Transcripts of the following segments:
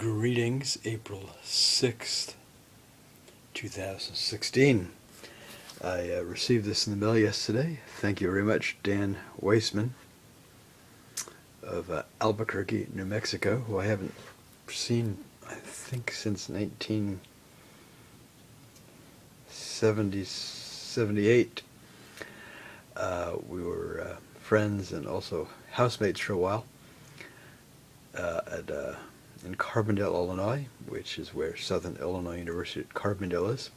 Greetings, April 6th, 2016. I received this in the mail yesterday. Thank you very much, Dan Weissman of Albuquerque, New Mexico, who I haven't seen, I think, since 1978. We were friends and also housemates for a while in Carbondale, Illinois, which is where Southern Illinois University at Carbondale is.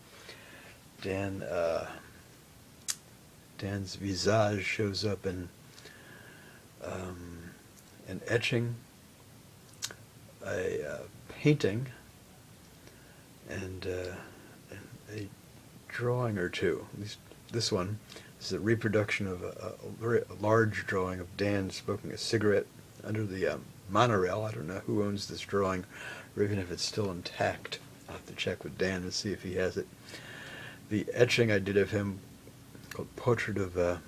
Dan's visage shows up in an etching, a painting, and a drawing or two. At least this one is a reproduction of a very large drawing of Dan smoking a cigarette under the monorail. I don't know who owns this drawing, or even if it's still intact. I'll have to check with Dan and see if he has it. The etching I did of him, called Portrait of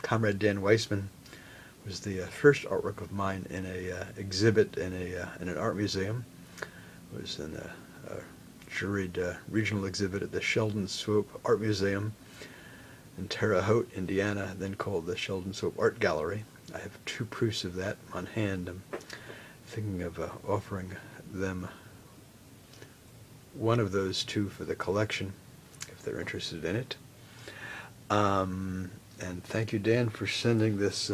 Comrade Dan Weissman, was the first artwork of mine in a exhibit in an art museum. It was in a juried regional exhibit at the Sheldon Swope Art Museum in Terre Haute, Indiana, then called the Sheldon Swope Art Gallery. I have 2 proofs of that on hand. I'm thinking of offering them one of those 2 for the collection, if they're interested in it. And thank you, Dan, for sending this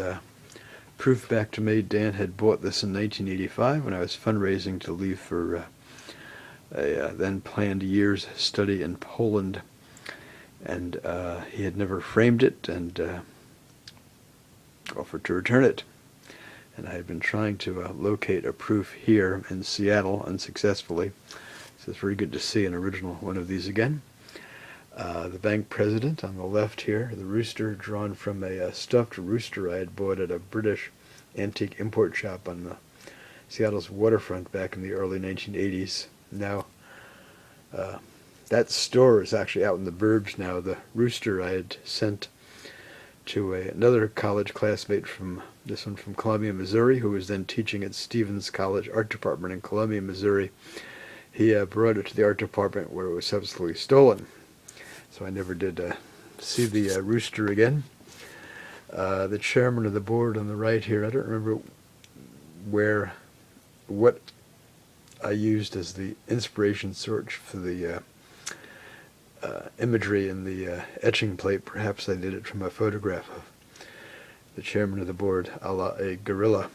proof back to me. Dan had bought this in 1985 when I was fundraising to leave for a then planned year's study in Poland, and he had never framed it and offered to return it. And I had been trying to locate a proof here in Seattle unsuccessfully, so it's very good to see an original one of these again. The bank president on the left here, the rooster drawn from a stuffed rooster I had bought at a British antique import shop on the Seattle's waterfront back in the early 1980s. Now, that store is actually out in the burbs now. The rooster I had sent to another college classmate from Columbia, Missouri, who was then teaching at Stevens College Art Department in Columbia, Missouri. He brought it to the art department where it was subsequently stolen. So I never did see the rooster again. The chairman of the board on the right here, I don't remember what I used as the inspiration source for the imagery in the etching plate. Perhaps I did it from a photograph of the chairman of the board, a la a gorilla.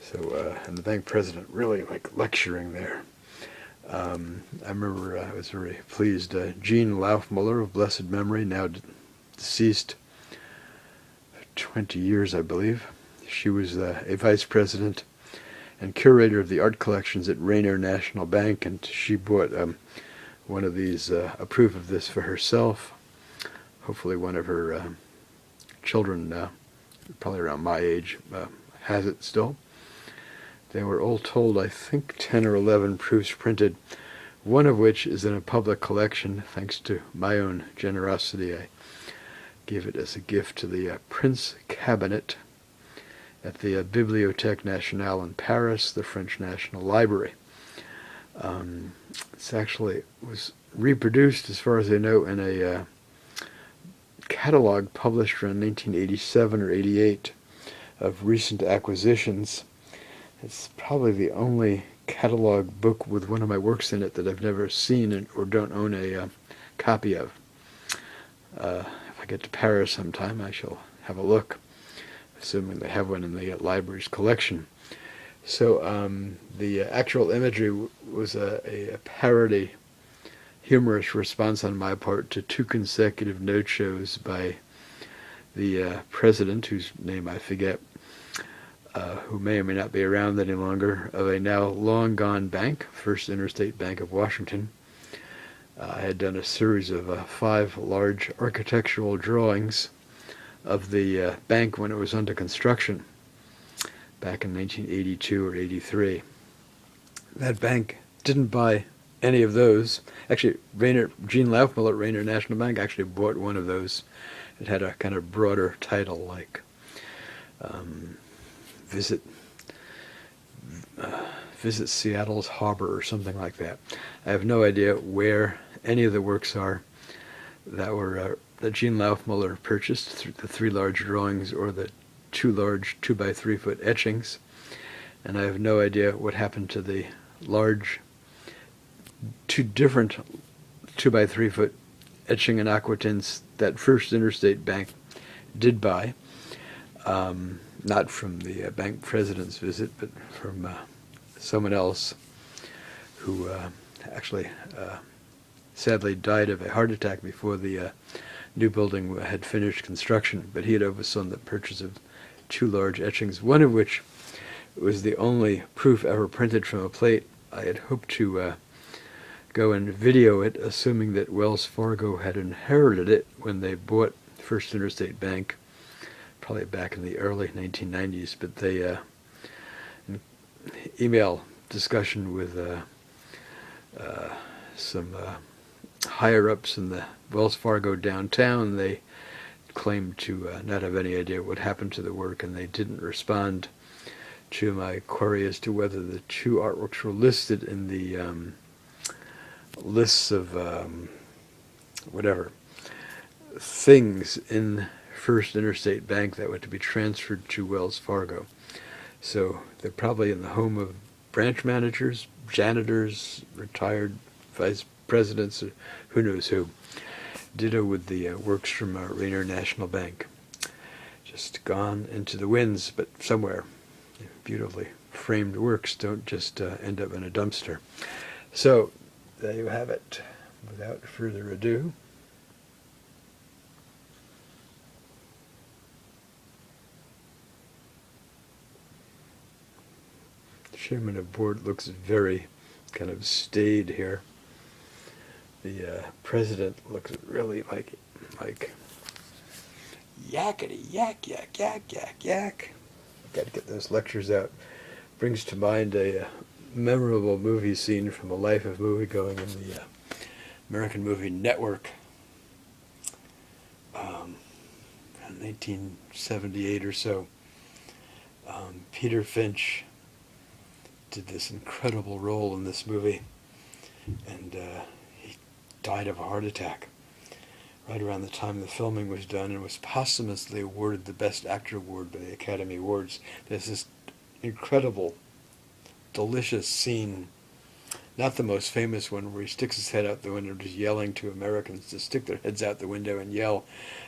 So, and the bank president really like lecturing there. I remember I was very pleased. Jean Laufmuller of blessed memory, now deceased 20 years, I believe. She was a vice president and curator of the art collections at Rainier National Bank, and she bought one of these, a proof of this for herself. Hopefully one of her children, probably around my age, has it still. They were all told, I think, 10 or 11 proofs printed, one of which is in a public collection. Thanks to my own generosity, I gave it as a gift to the Prince Cabinet at the Bibliothèque Nationale in Paris, the French National Library. It's actually was reproduced, as far as I know, in a catalog published around 1987 or 88 of recent acquisitions. It's probably the only catalog book with one of my works in it that I've never seen or don't own a copy of. If I get to Paris sometime, I shall have a look, assuming they have one in the library's collection. So the actual imagery was a parody, humorous response on my part to 2 consecutive note shows by the president, whose name I forget, who may or may not be around any longer, of a now long-gone bank, First Interstate Bank of Washington. I had done a series of 5 large architectural drawings of the bank when it was under construction back in 1982 or 83. That bank didn't buy any of those. Actually, Jean Laufmuller at Rainier National Bank actually bought one of those. It had a kind of broader title, like visit Visit Seattle's Harbor or something like that. I have no idea where any of the works are that Gene Laufmuller purchased, the 3 large drawings or the 2 large 2x3 foot etchings, and I have no idea what happened to the large 2 different 2x3 foot etching and aquatints that First Interstate Bank did buy, not from the bank president's visit, but from someone else who actually sadly died of a heart attack before the new building had finished construction. But he had overseen the purchase of 2 large etchings, one of which was the only proof ever printed from a plate. I had hoped to go and video it, assuming that Wells Fargo had inherited it when they bought First Interstate Bank, probably back in the early 1990s. But they, in email discussion with some higher-ups in the Wells Fargo downtown, they claimed to not have any idea what happened to the work, and they didn't respond to my query as to whether the 2 artworks were listed in the lists of whatever things in First Interstate Bank that were to be transferred to Wells Fargo. So they're probably in the home of branch managers, janitors, retired vice presidents, or who knows who. Ditto with the works from Rainier National Bank. Just gone into the winds, but somewhere. Beautifully framed works don't just end up in a dumpster. So there you have it. Without further ado, the chairman of board looks very kind of staid here. The president looks really like yakety yak yak yak yak yak. Got to get those lectures out. Brings to mind a memorable movie scene from a life of moviegoing in the American movie Network, 1978 or so. Peter Finch did this incredible role in this movie, and he died of a heart attack right around the time the filming was done, and was posthumously awarded the Best Actor Award by the Academy Awards. There's this incredible, delicious scene, not the most famous one, where he sticks his head out the window just yelling to Americans to stick their heads out the window and yell,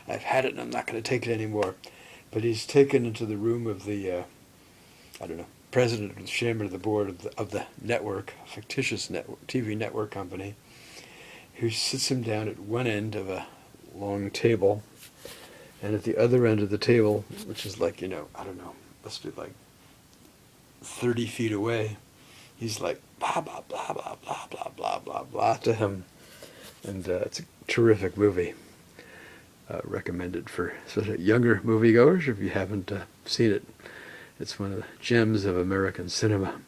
"I've had it and I'm not going to take it anymore." But he's taken into the room of the, president or the chairman of the board of the network, a fictitious network, TV network company, who sits him down at one end of a long table, and at the other end of the table, which is like, must be like 30 feet away, he's like, blah, blah, blah, blah, blah, blah, blah, blah, blah to him. And it's a terrific movie. Recommended for sort of younger moviegoers if you haven't seen it. It's one of the gems of American cinema.